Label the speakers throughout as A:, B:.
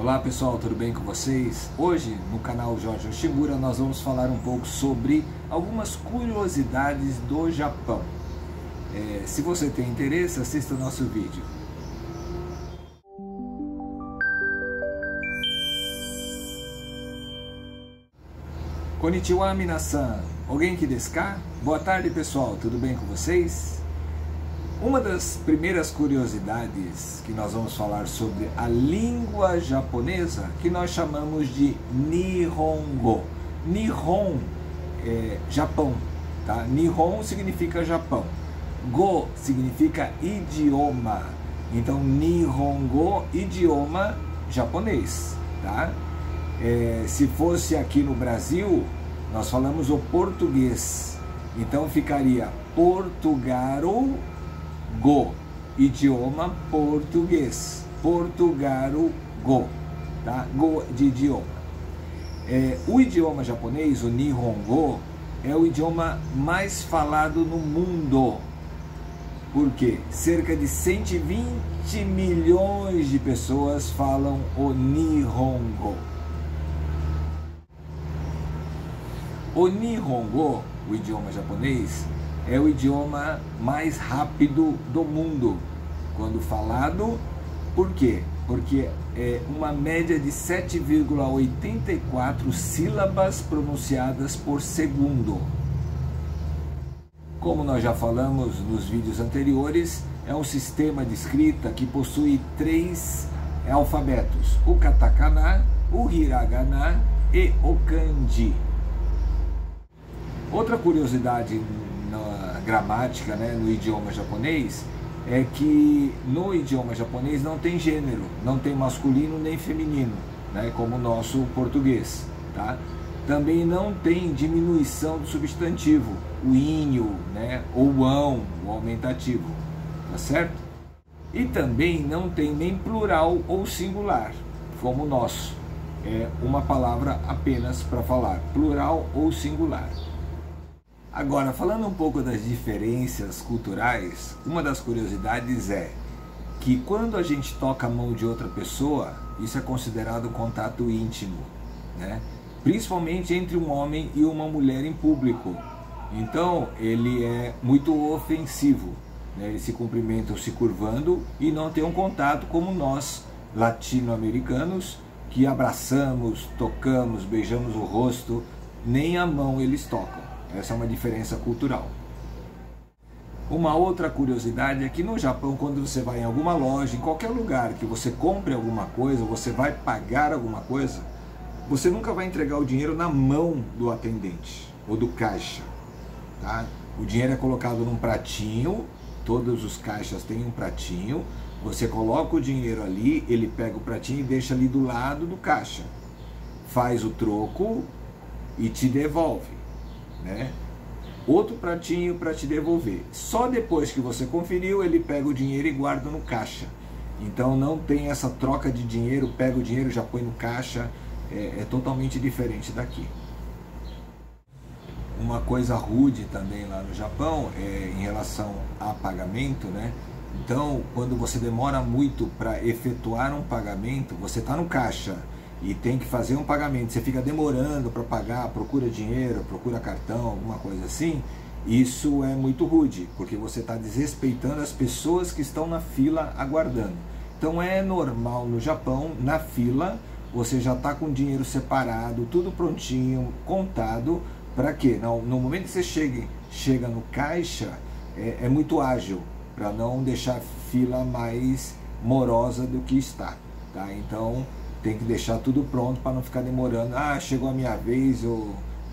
A: Olá pessoal, tudo bem com vocês? Hoje no canal Jorge Yoshimura nós vamos falar um pouco sobre algumas curiosidades do Japão. Se você tem interesse, assista o nosso vídeo. Konnichiwa minasan, o genki desu ka? Boa tarde pessoal, tudo bem com vocês? Uma das primeiras curiosidades que nós vamos falar sobre a língua japonesa, que nós chamamos de Nihongo. Nihon é Japão, tá? Nihon significa Japão. Go significa idioma. Então Nihongo, idioma japonês, tá? Se fosse aqui no Brasil, nós falamos o português. Então ficaria Portugaro Go, idioma português, Portugaro Go, tá? Go de idioma. O idioma japonês, o Nihongo, é o idioma mais falado no mundo. Por quê? Cerca de 120 milhões de pessoas falam o Nihongo. O Nihongo, o idioma japonês, é o idioma mais rápido do mundo quando falado. Por quê? Porque é uma média de 7,84 sílabas pronunciadas por segundo. Como nós já falamos nos vídeos anteriores, é um sistema de escrita que possui 3 alfabetos: o katakana, o hiragana e o kanji. Outra curiosidade na gramática, né, no idioma japonês, é que no idioma japonês não tem gênero, não tem masculino nem feminino, né, como o nosso português, tá? Também não tem diminuição do substantivo, o inho, né, ou o ão, o aumentativo, tá certo? E também não tem nem plural ou singular, como o nosso, é uma palavra apenas para falar, plural ou singular. Agora, falando um pouco das diferenças culturais, uma das curiosidades é que quando a gente toca a mão de outra pessoa, isso é considerado contato íntimo, né? Principalmente entre um homem e uma mulher em público. Então, ele é muito ofensivo, né? Eles se cumprimentam se curvando e não tem um contato como nós, latino-americanos, que abraçamos, tocamos, beijamos o rosto, nem a mão eles tocam. Essa é uma diferença cultural. Uma outra curiosidade é que no Japão, quando você vai em alguma loja, em qualquer lugar que você compre alguma coisa, você vai pagar alguma coisa, você nunca vai entregar o dinheiro na mão do atendente ou do caixa, tá? O dinheiro é colocado num pratinho, todos os caixas têm um pratinho, você coloca o dinheiro ali, ele pega o pratinho e deixa ali do lado do caixa, faz o troco e te devolve, né? Outro pratinho para te devolver. Só depois que você conferiu, ele pega o dinheiro e guarda no caixa. Então não tem essa troca de dinheiro, pega o dinheiro, já põe no caixa. É totalmente diferente daqui. Uma coisa rude também lá no Japão é em relação a pagamento, né? Então, quando você demora muito para efetuar um pagamento, você está no caixa e tem que fazer um pagamento, você fica demorando para pagar, procura dinheiro, procura cartão, alguma coisa assim, isso é muito rude, porque você está desrespeitando as pessoas que estão na fila aguardando. Então é normal no Japão, na fila, você já está com o dinheiro separado, tudo prontinho, contado, para quê? No momento que você chega no caixa, é muito ágil, para não deixar a fila mais morosa do que está, tá? Então tem que deixar tudo pronto para não ficar demorando. Ah, chegou a minha vez,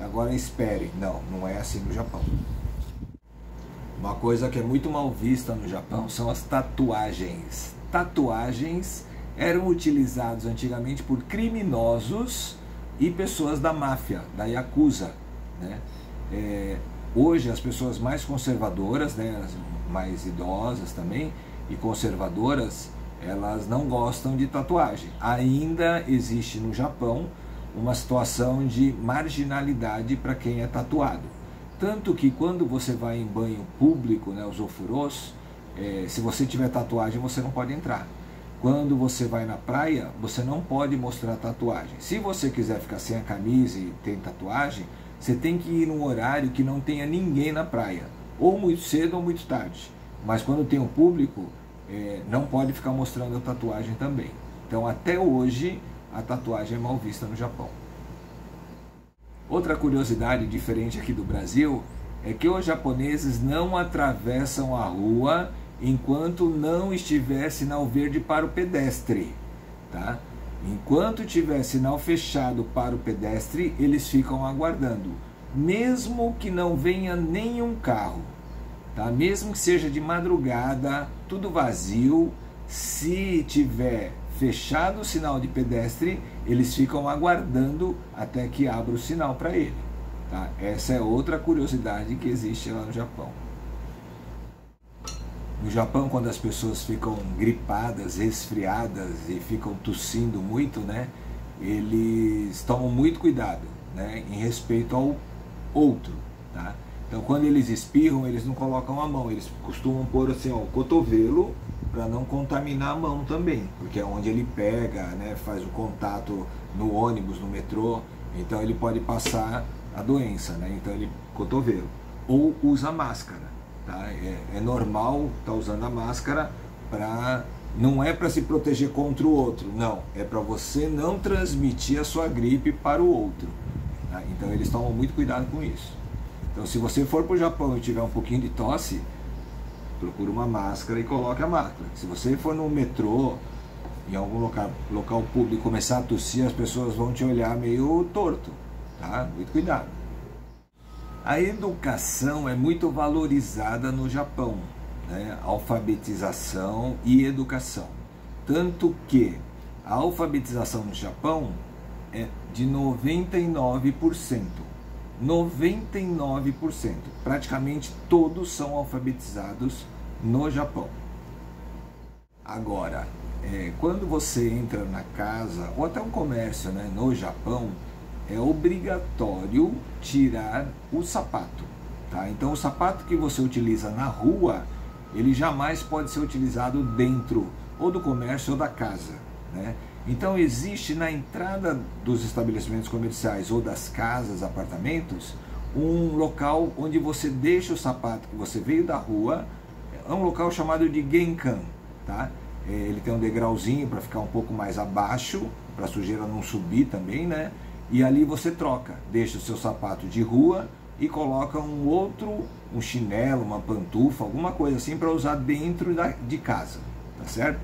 A: agora espere. Não, não é assim no Japão. Uma coisa que é muito mal vista no Japão são as tatuagens. Tatuagens eram utilizados antigamente por criminosos e pessoas da máfia, da Yakuza, né? Hoje as pessoas mais conservadoras, né, as mais idosas também e conservadoras, elas não gostam de tatuagem. Ainda existe no Japão uma situação de marginalidade para quem é tatuado. Tanto que quando você vai em banho público, né, os ofurôs, se você tiver tatuagem você não pode entrar. quando você vai na praia, você não pode mostrar tatuagem. Se você quiser ficar sem a camisa e tem tatuagem, você tem que ir num horário que não tenha ninguém na praia, ou muito cedo ou muito tarde. Mas quando tem um público, não pode ficar mostrando a tatuagem também. Então até hoje a tatuagem é mal vista no Japão. Outra curiosidade diferente aqui do Brasil é que os japoneses não atravessam a rua enquanto não estiver sinal verde para o pedestre, tá? Enquanto tiver sinal fechado para o pedestre, eles ficam aguardando, mesmo que não venha nenhum carro, tá? Mesmo que seja de madrugada, tudo vazio, se tiver fechado o sinal de pedestre, eles ficam aguardando até que abra o sinal para ele, tá? Essa é outra curiosidade que existe lá no Japão. No Japão, quando as pessoas ficam gripadas, resfriadas e ficam tossindo muito, né, eles tomam muito cuidado, né, em respeito ao outro, tá? Então, quando eles espirram, eles não colocam a mão, eles costumam pôr assim, ó, o cotovelo para não contaminar a mão também, porque é onde ele pega, né, faz o contato no ônibus, no metrô, então ele pode passar a doença, né? Então ele cotovelo ou usa máscara. Tá? É normal estar usando a máscara, não é para se proteger contra o outro, não, é para você não transmitir a sua gripe para o outro, tá? Então eles tomam muito cuidado com isso. Então se você for para o Japão e tiver um pouquinho de tosse, procure uma máscara e coloque a máscara. Se você for no metrô, em algum local público, começar a tossir, as pessoas vão te olhar meio torto, tá? Muito cuidado. A educação é muito valorizada no Japão, né? Alfabetização e educação. Tanto que a alfabetização no Japão é de 99%. 99%. Praticamente todos são alfabetizados no Japão. Agora, quando você entra na casa, ou até um comércio, né, no Japão, é obrigatório tirar o sapato, tá? Então o sapato que você utiliza na rua, ele jamais pode ser utilizado dentro ou do comércio ou da casa, né? Então existe na entrada dos estabelecimentos comerciais ou das casas, apartamentos, um local onde você deixa o sapato que você veio da rua, é um local chamado de Genkan, tá? Ele tem um degrauzinho para ficar um pouco mais abaixo, para a sujeira não subir também, né? E ali você troca, deixa o seu sapato de rua e coloca um chinelo, uma pantufa, alguma coisa assim para usar dentro de casa, tá certo?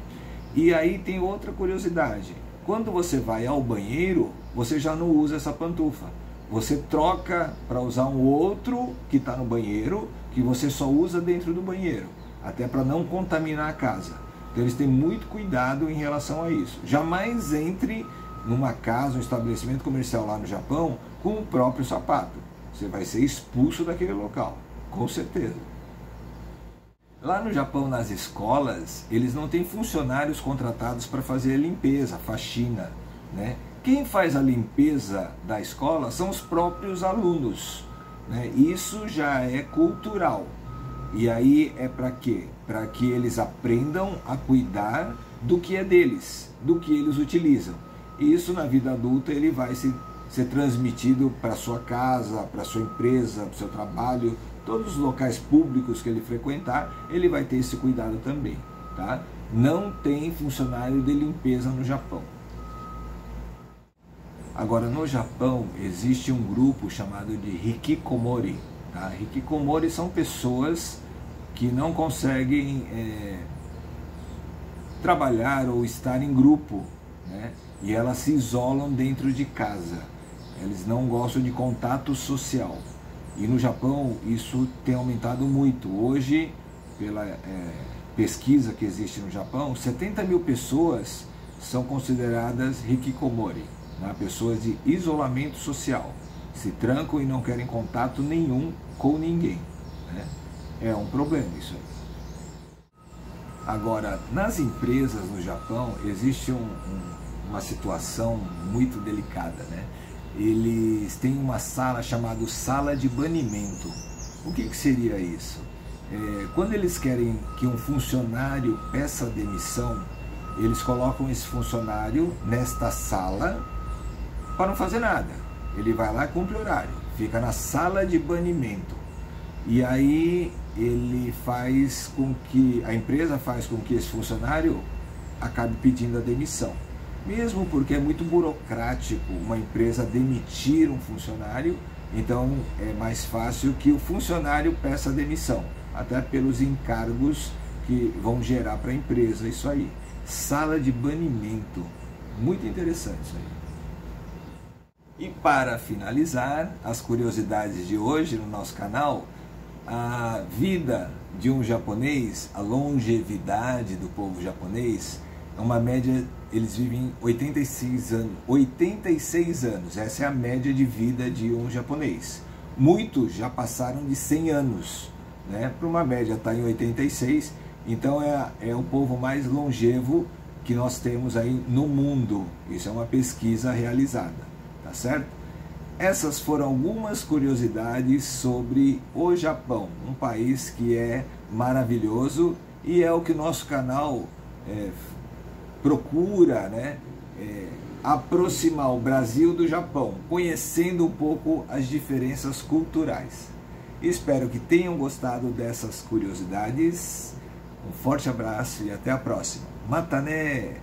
A: E aí tem outra curiosidade, quando você vai ao banheiro, você já não usa essa pantufa, você troca para usar um outro que está no banheiro, que você só usa dentro do banheiro, até para não contaminar a casa. Então eles têm muito cuidado em relação a isso. Jamais entre numa casa, um estabelecimento comercial lá no Japão, com o próprio sapato. Você vai ser expulso daquele local, com certeza. Lá no Japão, nas escolas, eles não têm funcionários contratados para fazer a limpeza, a faxina, né? Quem faz a limpeza da escola são os próprios alunos, né? Isso já é cultural. E aí é para quê? Para que eles aprendam a cuidar do que é deles, do que eles utilizam. E isso na vida adulta ele vai ser transmitido para sua casa, para sua empresa, para o seu trabalho, todos os locais públicos que ele frequentar, ele vai ter esse cuidado também, tá? Não tem funcionário de limpeza no Japão. Agora no Japão existe um grupo chamado de hikikomori, tá? Hikikomori são pessoas que não conseguem trabalhar ou estar em grupo, né? E elas se isolam dentro de casa, eles não gostam de contato social. E no Japão isso tem aumentado muito. Hoje, pela pesquisa que existe no Japão, 70 mil pessoas são consideradas hikikomori, né? Pessoas de isolamento social, se trancam e não querem contato nenhum com ninguém, né? É um problema isso aí. Agora, nas empresas no Japão existe uma situação muito delicada, né? Eles têm uma sala chamada sala de banimento. O que seria isso? Quando eles querem que um funcionário peça demissão, eles colocam esse funcionário nesta sala para não fazer nada. Ele vai lá e cumpre horário, fica na sala de banimento. E aí ele faz com que, a empresa faz com que esse funcionário acabe pedindo a demissão. Mesmo porque é muito burocrático uma empresa demitir um funcionário, então é mais fácil que o funcionário peça demissão, até pelos encargos que vão gerar para a empresa isso aí. Sala de banimento, muito interessante isso aí. E para finalizar, as curiosidades de hoje no nosso canal, a vida de um japonês, a longevidade do povo japonês, é uma média, eles vivem 86 anos, essa é a média de vida de um japonês. Muitos já passaram de 100 anos, né? Para uma média estar em 86, então é o povo mais longevo que nós temos aí no mundo. Isso é uma pesquisa realizada, tá certo? Essas foram algumas curiosidades sobre o Japão, um país que é maravilhoso e é o que nosso canal procura, né? Aproximar o Brasil do Japão, conhecendo um pouco as diferenças culturais. Espero que tenham gostado dessas curiosidades. Um forte abraço e até a próxima. Mata né!